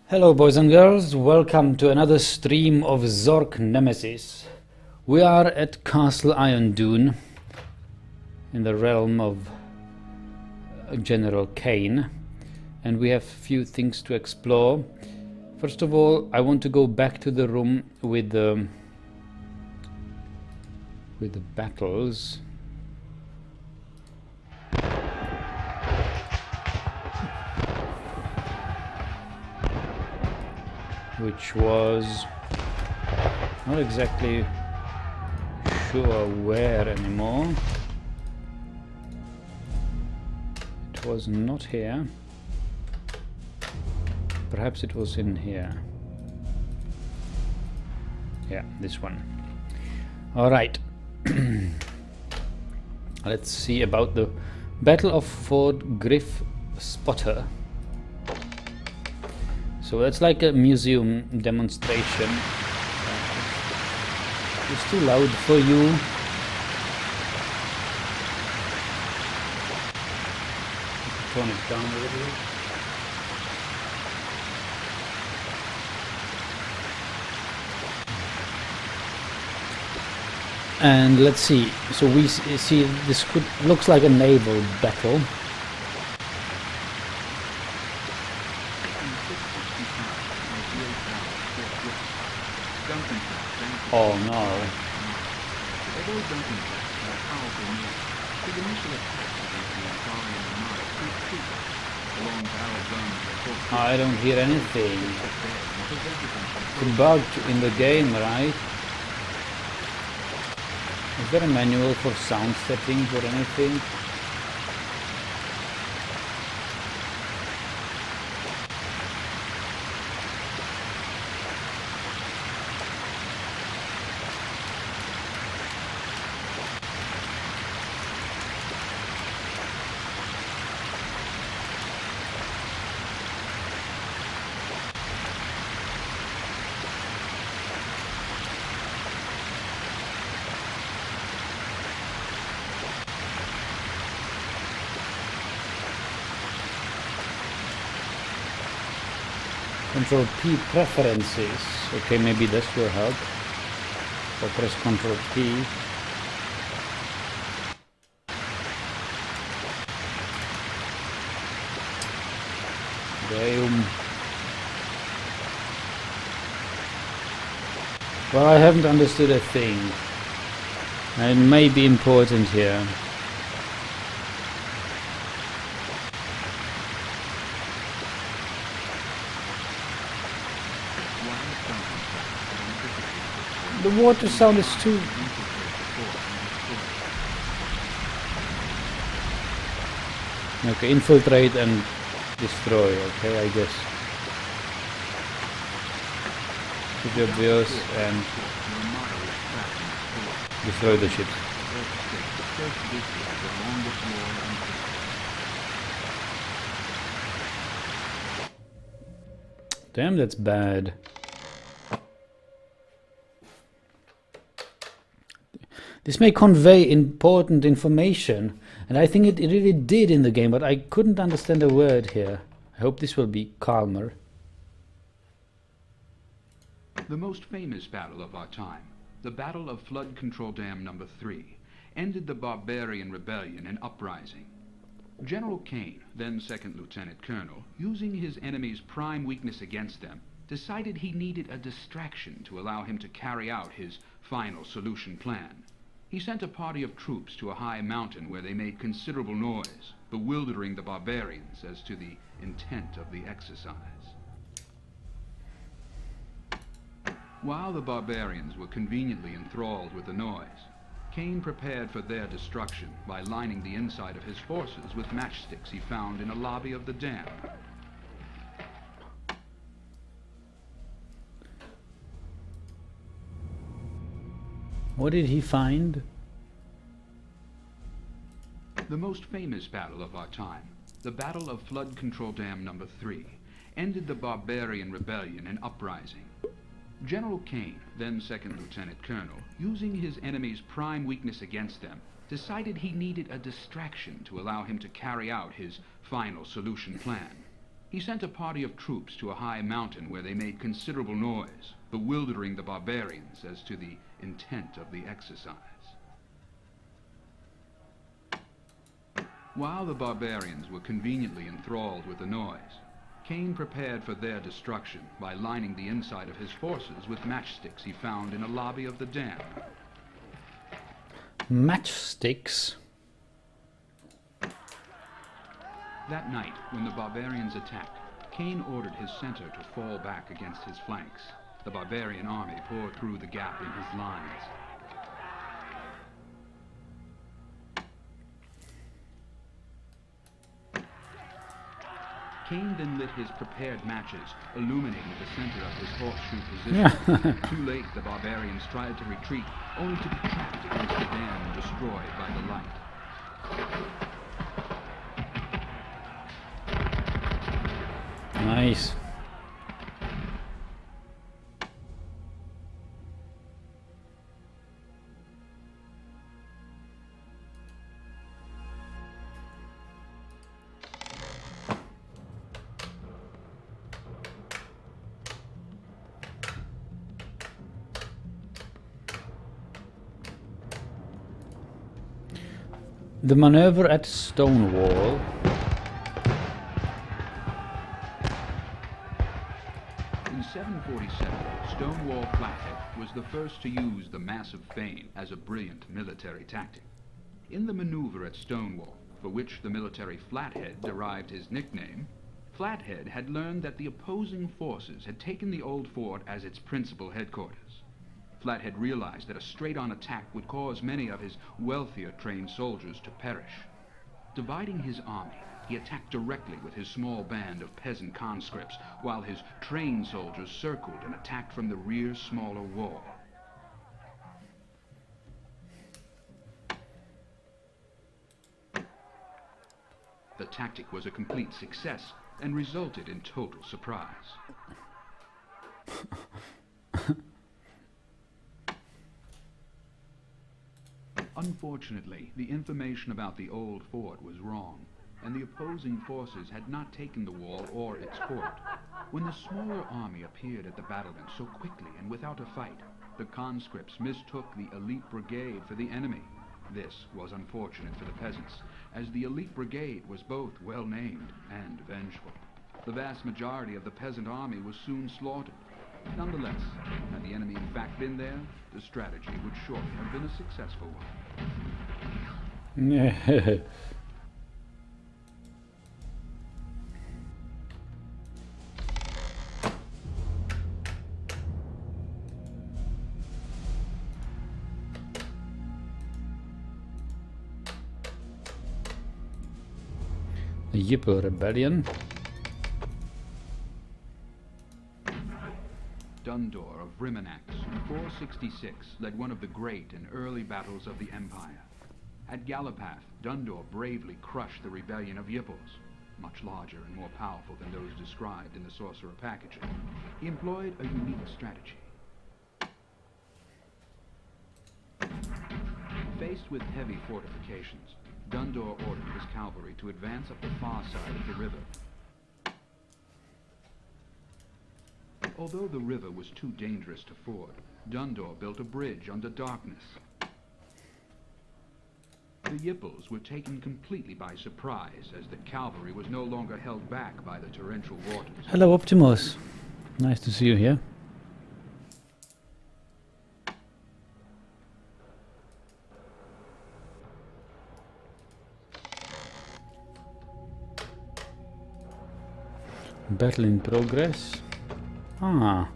Hello boys and girls, welcome to another stream of Zork Nemesis. We are at Castle Iron Dune in the realm of General Kaine, and we have a few things to explore. First of all, I want to go back to the room with the battles. Which was not exactly sure where anymore. It was not here. Perhaps it was in here. Yeah, this one. All right. Let's see about the Battle of Fort Griff Spotter. So that's like a museum demonstration. It's too loud for you. Turn it down a little bit. And let's see. So we see this looks like a naval battle. Oh no. I don't hear anything. It's bugged in the game, right? Is there a manual for sound settings or anything? Control P preferences. Okay, maybe this will help. So press Control P. Damn. Well, I haven't understood a thing. It may be important here. The water sound is too... Okay, infiltrate and destroy, okay, I guess. Shoot obvious and destroy the ships. Damn, that's bad. This may convey important information, and I think it really did in the game, but I couldn't understand a word here. I hope this will be calmer. The most famous battle of our time, the Battle of Flood Control Dam No. 3, ended the barbarian rebellion and uprising. General Kaine, then Second Lieutenant Colonel, using his enemy's prime weakness against them, decided he needed a distraction to allow him to carry out his final solution plan. He sent a party of troops to a high mountain where they made considerable noise, bewildering the barbarians as to the intent of the exercise. While the barbarians were conveniently enthralled with the noise, Kane prepared for their destruction by lining the inside of his forces with matchsticks he found in a lobby of the dam. What did he find? The most famous battle of our time, the Battle of Flood Control Dam No. 3, ended the barbarian rebellion and uprising. General Kaine, then Second Lieutenant Colonel, using his enemy's prime weakness against them, decided he needed a distraction to allow him to carry out his final solution plan. He sent a party of troops to a high mountain where they made considerable noise, bewildering the barbarians as to the intent of the exercise. While the barbarians were conveniently enthralled with the noise, Kane prepared for their destruction by lining the inside of his forces with matchsticks he found in a lobby of the dam. Matchsticks? That night, when the barbarians attacked, Kane ordered his center to fall back against his flanks. The barbarian army poured through the gap in his lines. Kane then lit his prepared matches, illuminating the center of his horseshoe position. Too late, the barbarians tried to retreat, only to be trapped against the dam and destroyed by the light. Nice. The maneuver at Stonewall. In 747, Stonewall Flathead was the first to use the massive feint as a brilliant military tactic. In the maneuver at Stonewall, for which the military Flathead derived his nickname, Flathead had learned that the opposing forces had taken the old fort as its principal headquarters. Flathead realized that a straight-on attack would cause many of his wealthier trained soldiers to perish. Dividing his army, he attacked directly with his small band of peasant conscripts, while his trained soldiers circled and attacked from the rear's smaller wall. The tactic was a complete success and resulted in total surprise. Unfortunately, the information about the old fort was wrong, and the opposing forces had not taken the wall or its fort. When the smaller army appeared at the battlement so quickly and without a fight, the conscripts mistook the elite brigade for the enemy. This was unfortunate for the peasants, as the elite brigade was both well-named and vengeful. The vast majority of the peasant army was soon slaughtered. Nonetheless, had the enemy in fact been there, the strategy would surely have been a successful one. The Yippee Rebellion. Dundor of Briminax in 466 led one of the great and early battles of the Empire. At Galapath, Dundor bravely crushed the rebellion of Yippos, much larger and more powerful than those described in the Sorcerer packaging. He employed a unique strategy. Faced with heavy fortifications, Dundor ordered his cavalry to advance up the far side of the river. Although the river was too dangerous to ford, Dundor built a bridge under darkness. The Yippos were taken completely by surprise, as the cavalry was no longer held back by the torrential waters. Hello, Optimus. Nice to see you here. Battle in progress. Ah.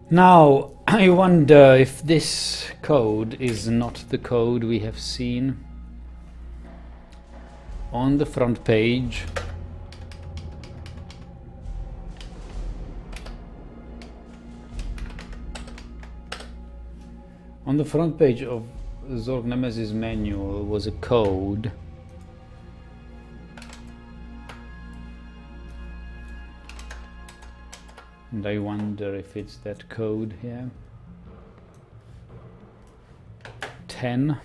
Now, I wonder if this code is not the code we have seen on the front page. On the front page of Zork Nemesis manual was a code. And I wonder if it's that code here. 10.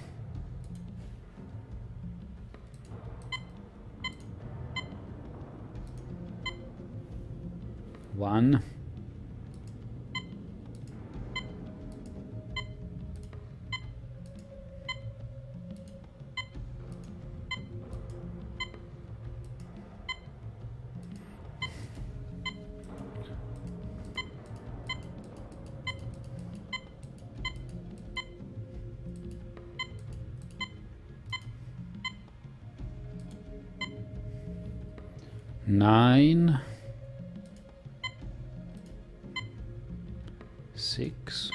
1. Nine, 6,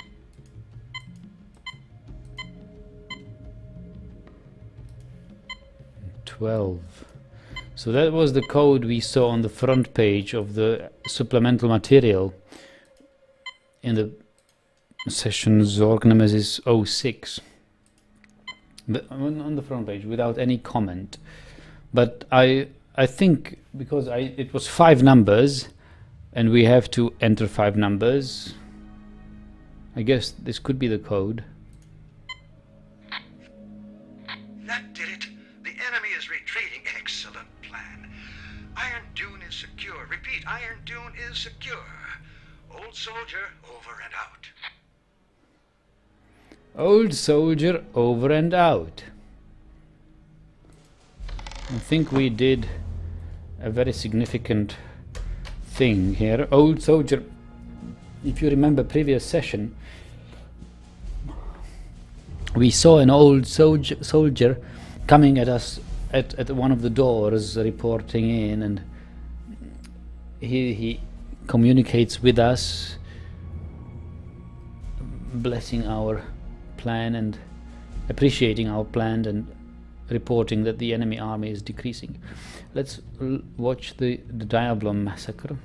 12. So that was the code we saw on the front page of the supplemental material in the session Zork Nemesis 06. But on the front page without any comment. But I think because it was 5 numbers and we have to enter 5 numbers, I guess this could be the code. That did it. The enemy is retreating. Excellent plan. Iron Dune is secure. Repeat, Iron Dune is secure. Old soldier, over and out. Old soldier, over and out. I think we did a very significant thing here. Old soldier, if you remember previous session, we saw an old soldier coming at us at one of the doors, reporting in, and he communicates with us, blessing our plan and appreciating our plan and reporting that the enemy army is decreasing. Let's watch the Diablo massacre.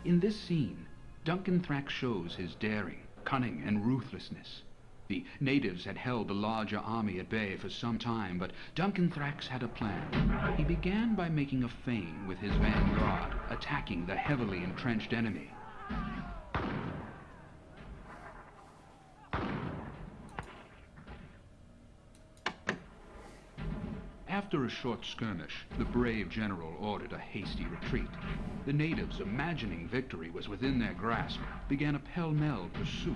In this scene, Duncan Thrax shows his daring, cunning, and ruthlessness. The natives had held the larger army at bay for some time, but Duncan Thrax had a plan. He began by making a feint with his vanguard, attacking the heavily entrenched enemy. After a short skirmish, the brave general ordered a hasty retreat. The natives, imagining victory was within their grasp, began a pell-mell pursuit.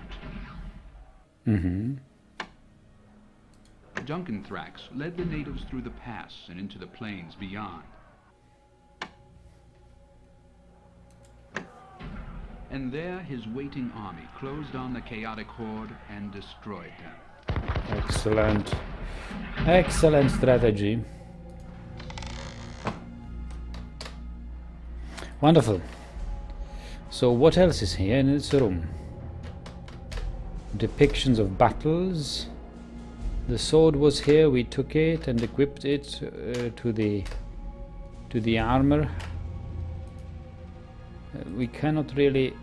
Duncan Thrax led the natives through the pass and into the plains beyond. And there his waiting army closed on the chaotic horde and destroyed them. Excellent. Excellent strategy. Wonderful. So what else is here in this room? Depictions of battles. The sword was here, we took it and equipped it to the armor. We cannot really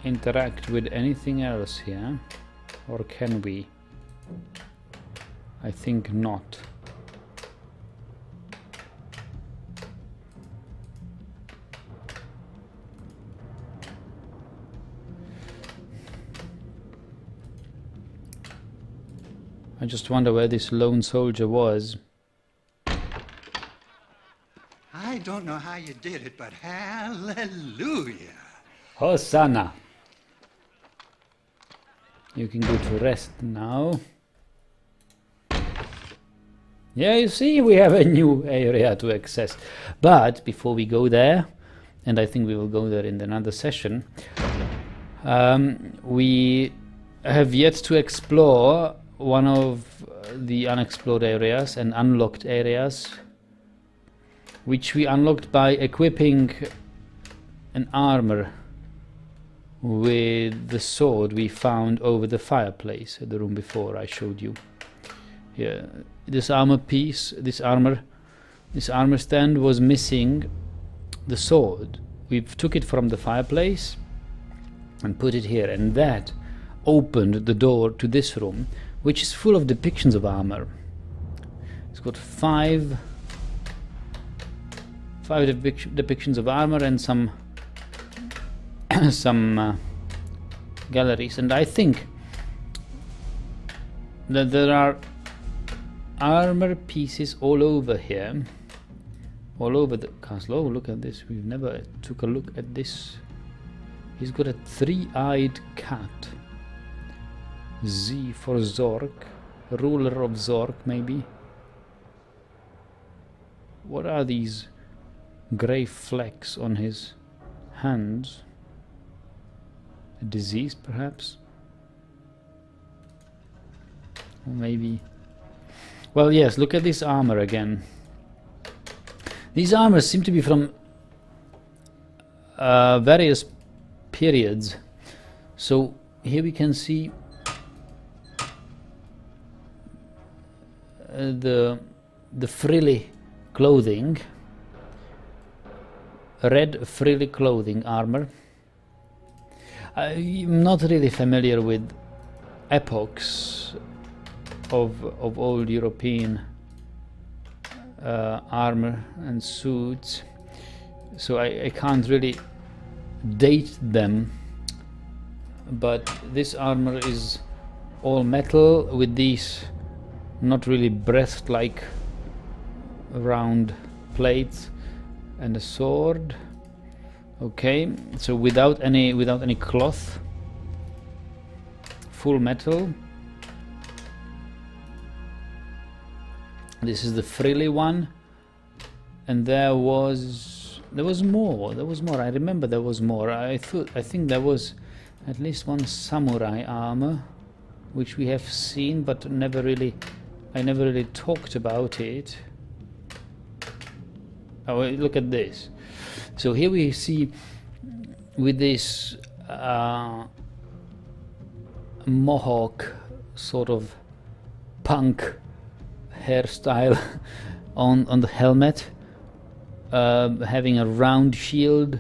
interact with anything else here, or can we? I think not. I just wonder where this lone soldier was. I don't know how you did it, but hallelujah. Hosanna! You can go to rest now. Yeah, you see, we have a new area to access. But before we go there, and I think we will go there in another session, we have yet to explore one of the unexplored areas and unlocked areas, which we unlocked by equipping an armor with the sword we found over the fireplace at the room before I showed you. Here, this armor piece, this armor stand was missing the sword. We took it from the fireplace and put it here, and that opened the door to this room, which is full of depictions of armor. It's got five depictions of armor and some galleries, and I think that there are armor pieces all over here, all over the castle. Oh, look at this. We've never took a look at this. He's got a three-eyed cat. Z for Zork. Ruler of Zork, maybe. What are these grey flecks on his hands? A disease, perhaps? Or maybe... Well, yes, look at this armor again. These armors seem to be from various periods. So here we can see the frilly clothing, red frilly clothing armor. I'm not really familiar with epochs of old European armor and suits, so I can't really date them, but this armor is all metal with these not really breast-like round plates and a sword. Okay, so without any cloth, full metal. This is the frilly one, and there was more. I remember there was more. I think there was at least one samurai armor, which we have seen, but I never really talked about it. Oh, look at this. So here we see with this mohawk sort of punk hairstyle on the helmet, having a round shield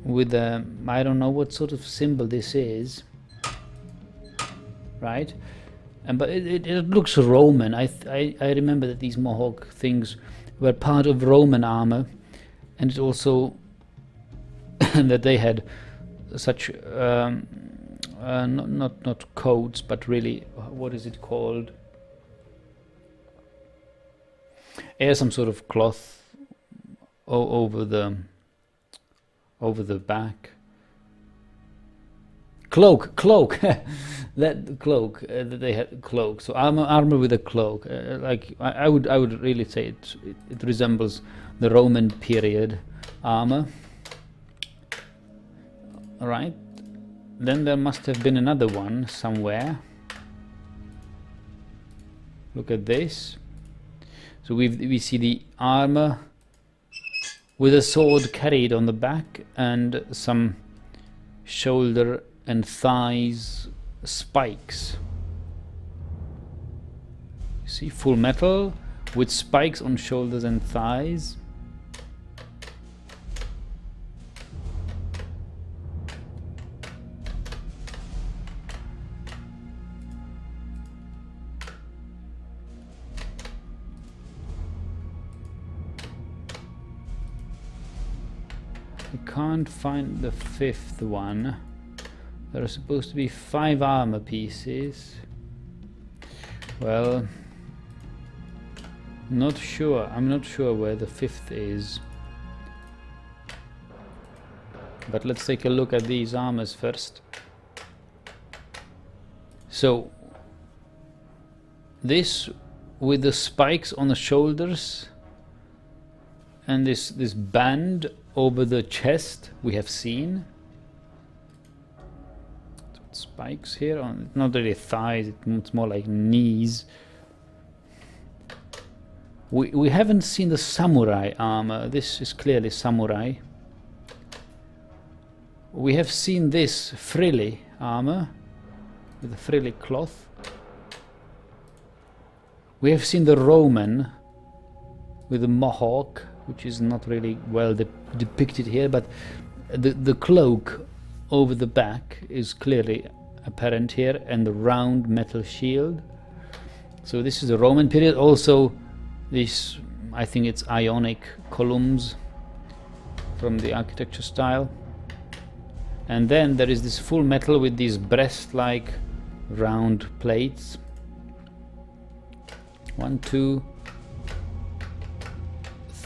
with a, I don't know what sort of symbol this is, right? And but it looks Roman. I remember that these mohawk things were part of Roman armor, and it also that they had such not coats, but really, what is it called? Some sort of cloth over the back. Cloak. That cloak that they had, cloak. So armor with a cloak. Like I would really say it resembles the Roman period armor. All right. Then there must have been another one somewhere. Look at this. So we see the armor with a sword carried on the back and some shoulder and thighs spikes. You see, full metal with spikes on shoulders and thighs. Can't find the fifth one. There are supposed to be 5 armor pieces. Well, not sure. I'm not sure where the 5th is. But let's take a look at these armors first. So this with the spikes on the shoulders and this band over the chest we have seen. Spikes here on, not really thighs, it's more like knees. We haven't seen the samurai armor. This is clearly samurai. We have seen this frilly armor with the frilly cloth. We have seen the Roman with the mohawk, which is not really well depicted here, but the cloak over the back is clearly apparent here, and the round metal shield. So this is the Roman period. Also this, I think it's Ionic columns from the architecture style. And then there is this full metal with these breast-like round plates. 1, 2,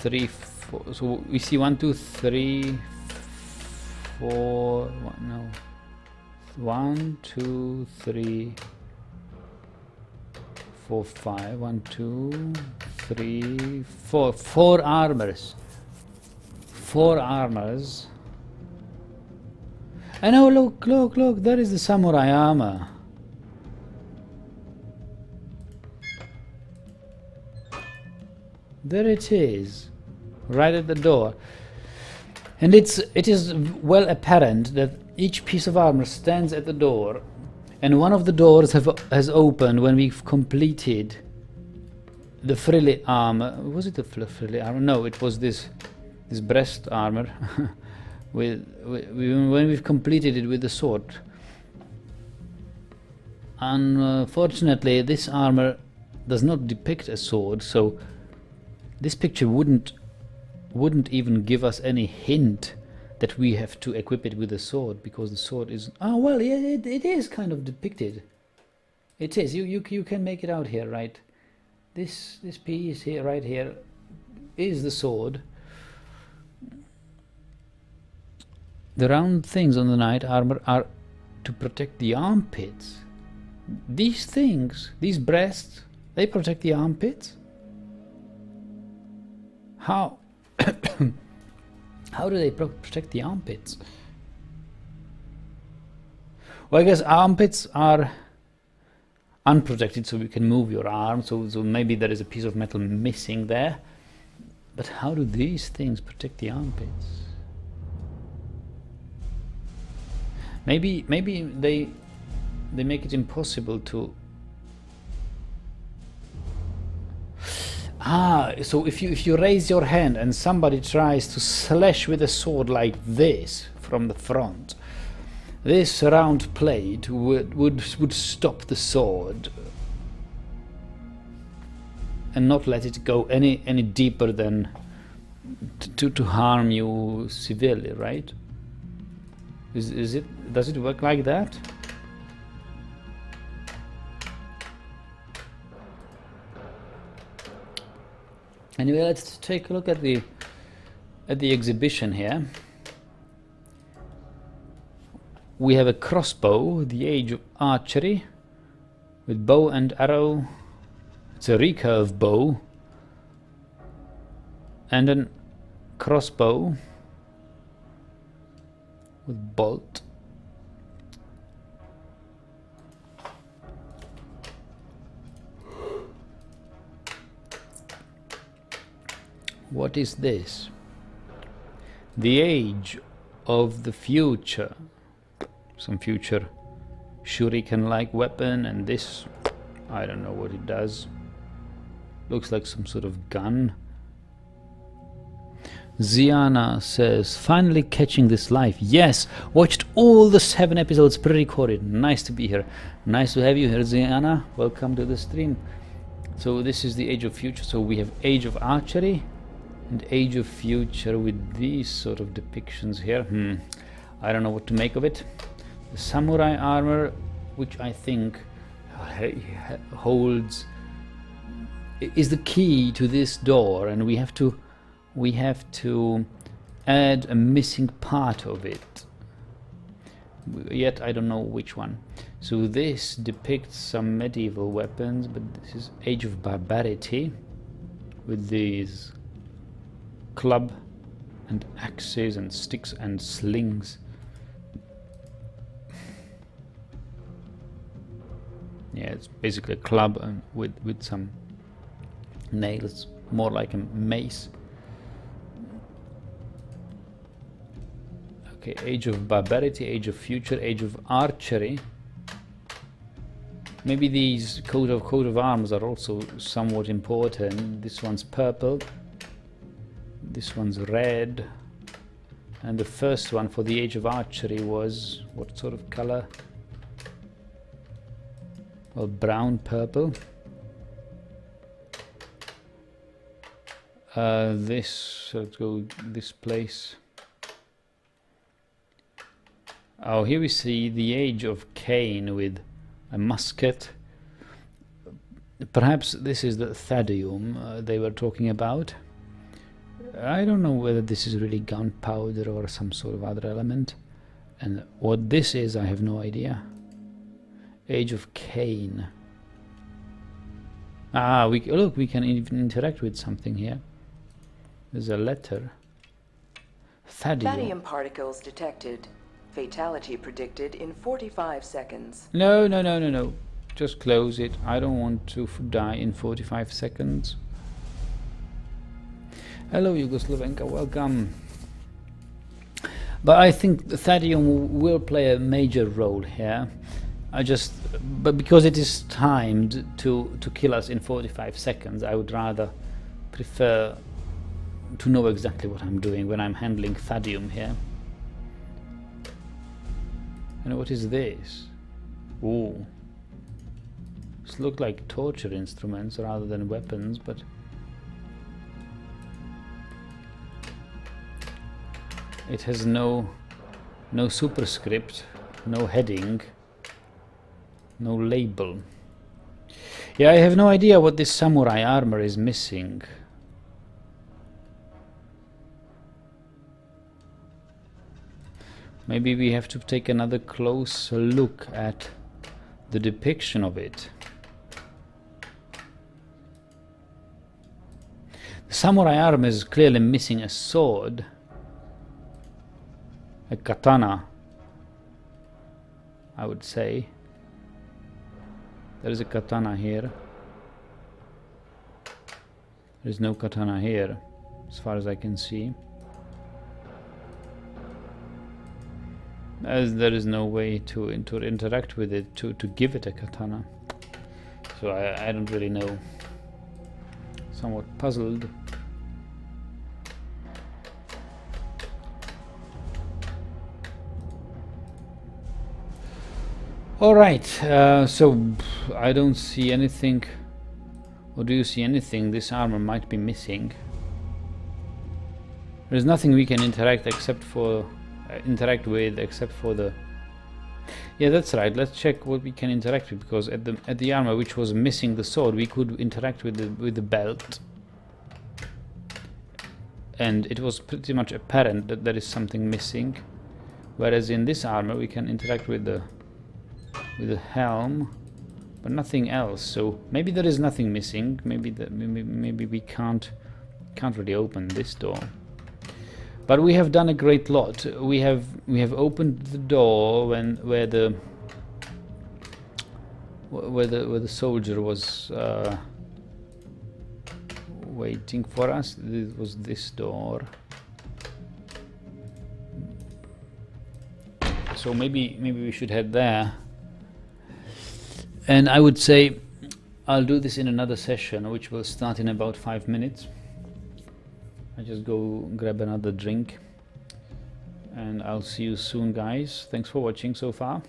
3, 4. So we see 1, 2, 3, 4. No. 1, 2, 3, 4, 5. 1, 2, 3, 4. 4 armors. 4 armors. And oh, look, look, look, there is the samurai armor. There it is, right at the door. And it is well apparent that each piece of armor stands at the door, and one of the doors has opened when we've completed the frilly armor. Was it the frilly armor? No, it was this breast armor. when we've completed it with the sword. Unfortunately, this armor does not depict a sword, so this picture wouldn't even give us any hint that we have to equip it with a sword, because the sword is... Oh, well, yeah, it is kind of depicted. It is. You can make it out here, right? This piece here, right here, is the sword. The round things on the knight armor are to protect the armpits. These things, these breasts, they protect the armpits? How? How do they protect the armpits? Well, I guess armpits are unprotected, so you can move your arm, so maybe there is a piece of metal missing there. But how do these things protect the armpits? Maybe they make it impossible to... So if you raise your hand and somebody tries to slash with a sword like this from the front, this round plate would stop the sword and not let it go any deeper than to harm you severely, right? Does it work like that? Anyway, let's take a look at the exhibition here. We have a crossbow, the age of archery, with bow and arrow. It's a recurve bow, and a crossbow with bolt. What is this? The age of the future. Some future shuriken-like weapon, and this, I don't know what it does. Looks like some sort of gun. Ziana says, finally catching this live. Yes, watched all the 7 episodes pre-recorded. Nice to be here. Nice to have you here, Ziana. Welcome to the stream. So this is the age of future. So we have age of archery and age of future with these sort of depictions here. I don't know what to make of it. The samurai armor, which I think holds, is the key to this door, and we have to add a missing part of it. Yet I don't know which one. So this depicts some medieval weapons, but this is age of barbarity with these club and axes and sticks and slings. Yeah, it's basically a club and with some nails, more like a mace. Okay, age of barbarity, age of future, age of archery. Maybe these coat of arms are also somewhat important. This one's purple, this one's red, and the first one for the age of archery was what sort of color? Well, brown, purple. Let's go this place. Oh, here we see the age of Kane with a musket. Perhaps this is the Thadium they were talking about. I don't know whether this is really gunpowder or some sort of other element. And what this is, I have no idea. Age of Kane. Ah, look, we can even interact with something here. There's a letter. Thadium particles detected. Fatality predicted in 45 seconds. No, no, no, no, no. Just close it. I don't want to die in 45 seconds. Hello, Yugoslavenka, welcome. But I think Thadium will play a major role here. But because it is timed to kill us in 45 seconds, I would rather prefer to know exactly what I'm doing when I'm handling Thadium here. And what is this? Ooh. This look like torture instruments rather than weapons, but it has no superscript, no heading, no label. Yeah, I have no idea what this samurai armor is missing. Maybe we have to take another close look at the depiction of it. The samurai armor is clearly missing a sword. A katana, I would say. There is a katana here. There is no katana here, as far as I can see. As there is no way to interact with it, to give it a katana. So I don't really know. Somewhat puzzled. Alright, so I don't see anything. Or do you see anything? This armor might be missing. There's nothing we can interact with except for the... Yeah, that's right. Let's check what we can interact with, because at the armor which was missing the sword, we could interact with the belt. And it was pretty much apparent that there is something missing. Whereas in this armor we can interact with the helm, but nothing else. So maybe there is nothing missing. Maybe we can't really open this door. But we have done a great lot. We have opened the door where the soldier was waiting for us. It was this door. So maybe we should head there. And I would say I'll do this in another session, which will start in about 5 minutes. I just go grab another drink, and I'll see you soon, guys. Thanks for watching so far.